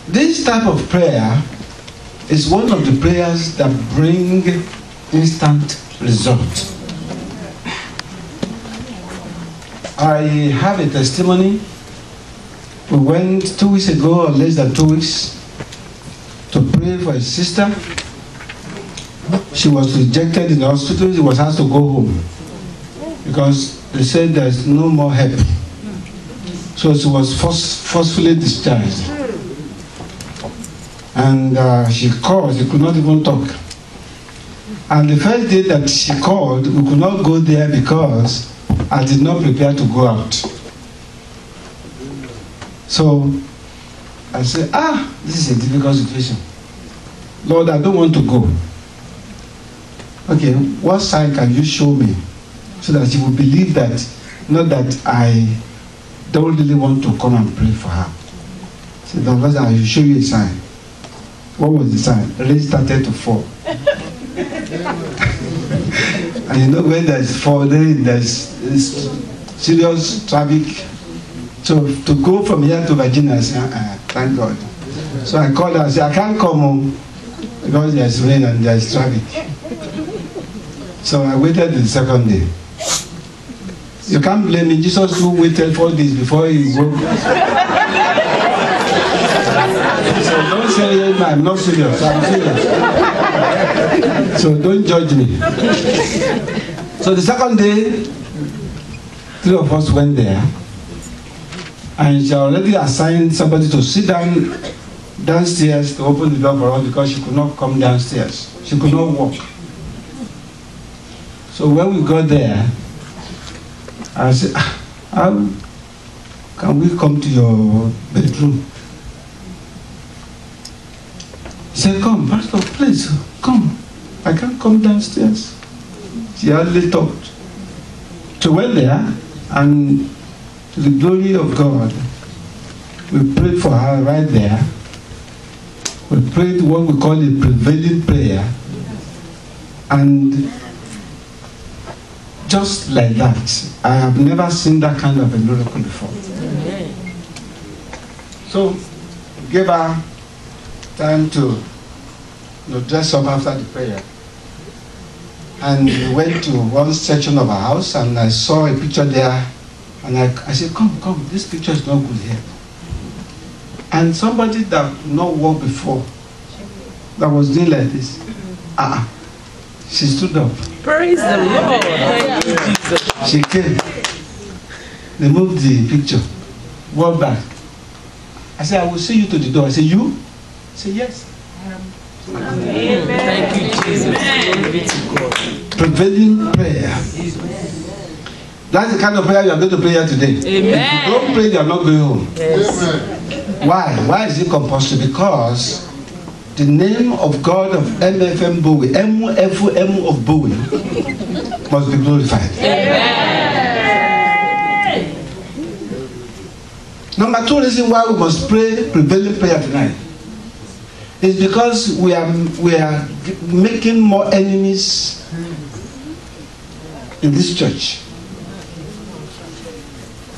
This type of prayer is one of the prayers that bring instant result. I have a testimony. We went 2 weeks ago, or less than 2 weeks, to pray for a sister. She was rejected in the hospital. She was asked to go home because they said there's no more help. So she was forcefully discharged. And she called, she could not even talk. And the first day that she called, we could not go there because I did not prepare to go out. So I said, this is a difficult situation. Lord, I don't want to go. Okay, what sign can you show me so that she will believe that, not that I don't really want to come and pray for her. So the Lord said, I will show you a sign. What was the sign? Rain started to fall. And you know when there's falling, there's serious traffic. So to go from here to Virginia, I said, thank God. So I called her and said, I can't come home because there's rain and there's traffic. So I waited the second day. You can't blame me. Jesus who waited 4 days before he woke. So don't say I'm not serious. I'm serious. So don't judge me. So the second day, 3 of us went there, and she already assigned somebody to sit down downstairs to open the door for us because she could not come downstairs. She could not walk. So when we got there, I said, how can we come to your bedroom? He said, come, Pastor, please, come. I can't come downstairs. She hardly talked. So we went there, and to the glory of God, we prayed for her right there. We prayed what we call a prevailing prayer. And just like that, I have never seen that kind of a miracle before. So, gave her time to dress up after the prayer. And we went to one section of our house, and I saw a picture there, and I said, come, this picture is not good here. And somebody that could not walk before, that was doing like this, she stood up. Praise the Lord. Thank you, Jesus. She came. They moved the picture. Walked back. I said, I will see you to the door. I said, you? I said, yes. Amen. Thank you, Jesus. Glory be to God. Prevailing prayer. That's the kind of prayer you are going to pray here today. Amen. If you don't pray, you are not going home. Yes. Why? Why is it compulsory? Because the name of God of MFM Bowie, M of Bowie, must be glorified. Amen. Number 2 reason why we must pray prevailing prayer tonight is because we are making more enemies in this church.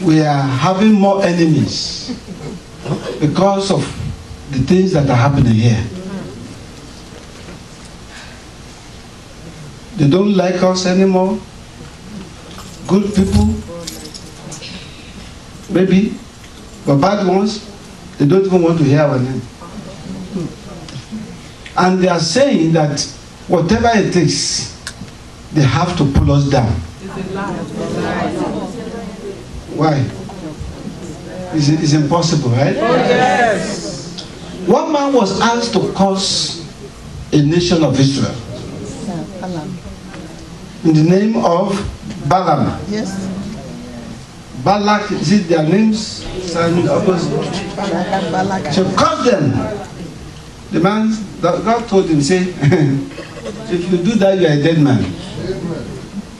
We are having more enemies because of the things that are happening here. They don't like us anymore. Good people, maybe, but bad ones, they don't even want to hear our name. And they are saying that whatever it takes, they have to pull us down. Why? It's impossible, right? Yes. One man was asked to curse a nation of Israel in the name of Balaam. Yes. Balak, is it their names? So curse them. The man, God told him, say, if you do that, you are a dead man.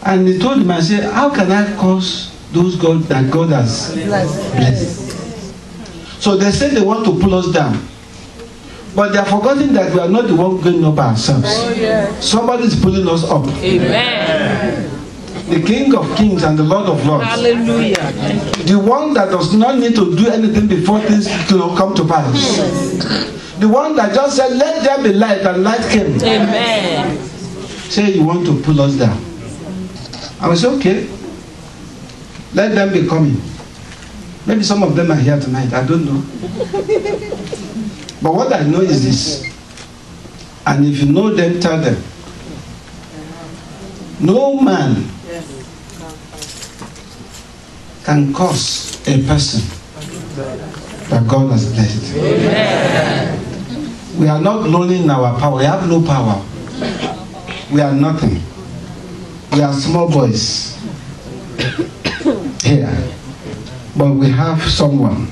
And he told him, I said, how can I curse those God that God has blessed? So they said they want to pull us down. But they are forgetting that we are not the one going up ourselves. Oh, yeah. Somebody is pulling us up. Amen. the King of Kings and the Lord of Lords. Hallelujah. The one that does not need to do anything before things come to pass. The one that just said, let there be light, and light came. Amen. Say you want to pull us down. I was okay. Let them be coming. Maybe some of them are here tonight. I don't know. But what I know is this. And if you know them, tell them. No man can curse a person that God has blessed. Amen. We are not lonely in our power. We have no power. We are nothing. We are small boys here. But we have someone.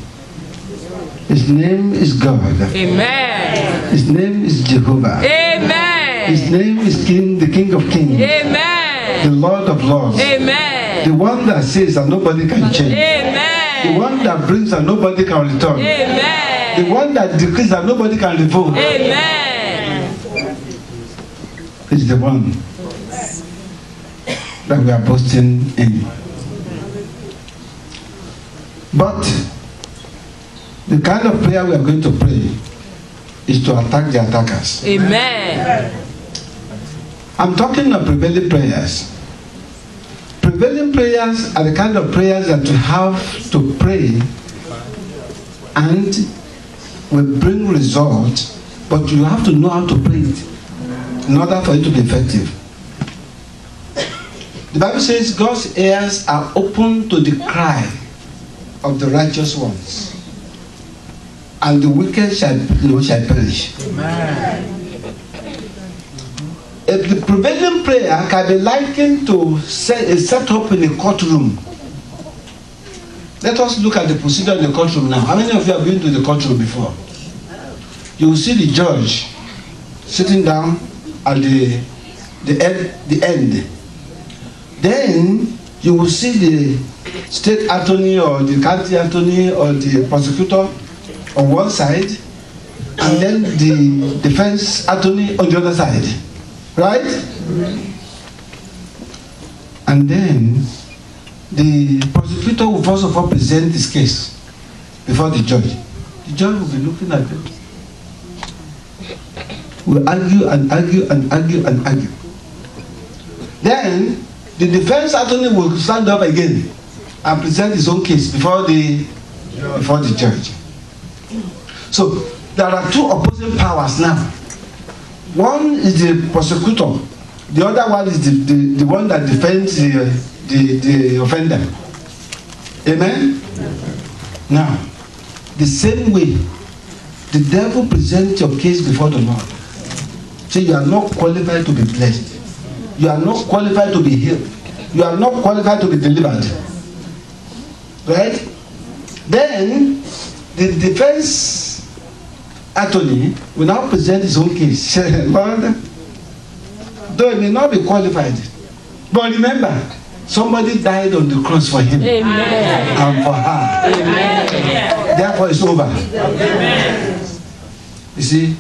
His name is God. Amen. His name is Jehovah. Amen. His name is the King of Kings. Amen. The Lord of Lords. Amen. The one that says that nobody can change. Amen. The one that brings that nobody can return. Amen. The one that decrees that nobody can revoke. Amen. Is the one that we are boasting in. But the kind of prayer we are going to pray is to attack the attackers. Amen. I'm talking of prevailing prayers. Prevailing prayers are the kind of prayers that you have to pray and will bring results, but you have to know how to pray it in order for it to be effective. The Bible says God's ears are open to the cry of the righteous ones, and the wicked shall perish. Amen. If the prevailing prayer can be likened to set up in a courtroom. Let us look at the procedure in the courtroom now. How many of you have been to the courtroom before? You will see the judge sitting down at the end. Then you will see the state attorney or the county attorney or the prosecutor on one side, and then the defense attorney on the other side. Right? And then the prosecutor will first of all present his case before the judge. The judge will be looking at it. Will argue and argue and argue and argue. Then the defense attorney will stand up again and present his own case before the judge. So there are two opposing powers now. One is the prosecutor, the other one is the one that defends the offender. Amen? Now, the same way, the devil presents your case before the Lord. Say, you are not qualified to be blessed. You are not qualified to be healed. You are not qualified to be delivered. Right? Then, the defense attorney will now present his own case. Lord, though he may not be qualified, but remember, somebody died on the cross for him. Amen. And for her. Amen. Therefore, it's over. Amen. You see,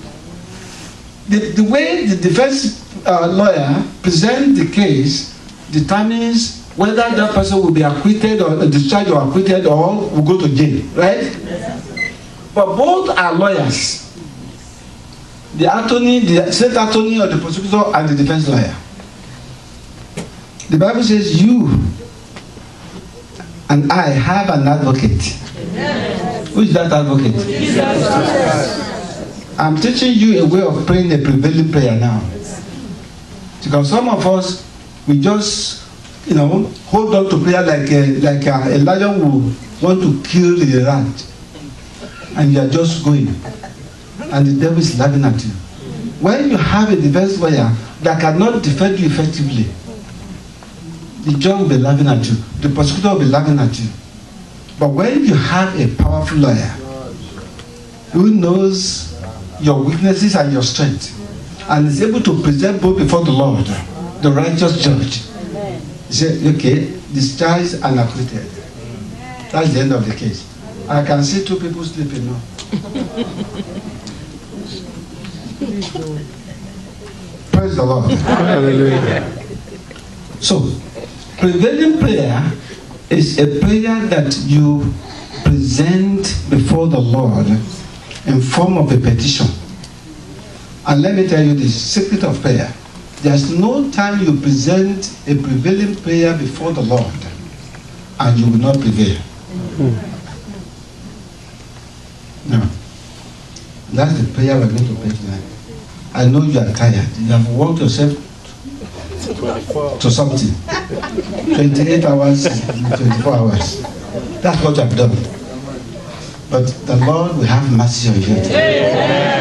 the way the defense lawyer presents the case determines whether that person will be acquitted or discharged or acquitted or will go to jail. Right? But both are lawyers. The attorney, the state attorney or the prosecutor and the defense lawyer. The Bible says you and I have an advocate. Amen. Who is that advocate? Jesus. I'm teaching you a way of praying a prevailing prayer now. Because some of us, we just, hold on to prayer like a lion will want to kill the rat. And you are just going. And the devil is laughing at you. When you have a defense lawyer that cannot defend you effectively, the judge will be laughing at you. The prosecutor will be laughing at you. But when you have a powerful lawyer who knows your weaknesses and your strength, and is able to present both before the Lord, the righteous judge, he said, okay, discharged and acquitted. That's the end of the case. I can see two people sleeping now. Praise the Lord. Hallelujah. So, Prevailing prayer is a prayer that you present before the Lord in form of a petition. And let me tell you the secret of prayer. There's no time you present a prevailing prayer before the Lord and you will not prevail. No. That's the prayer we're going to pray tonight. I know you are tired. You have worked yourself to something. 28 hours, 24 hours. That's what you have done. But the Lord will have mercy on you.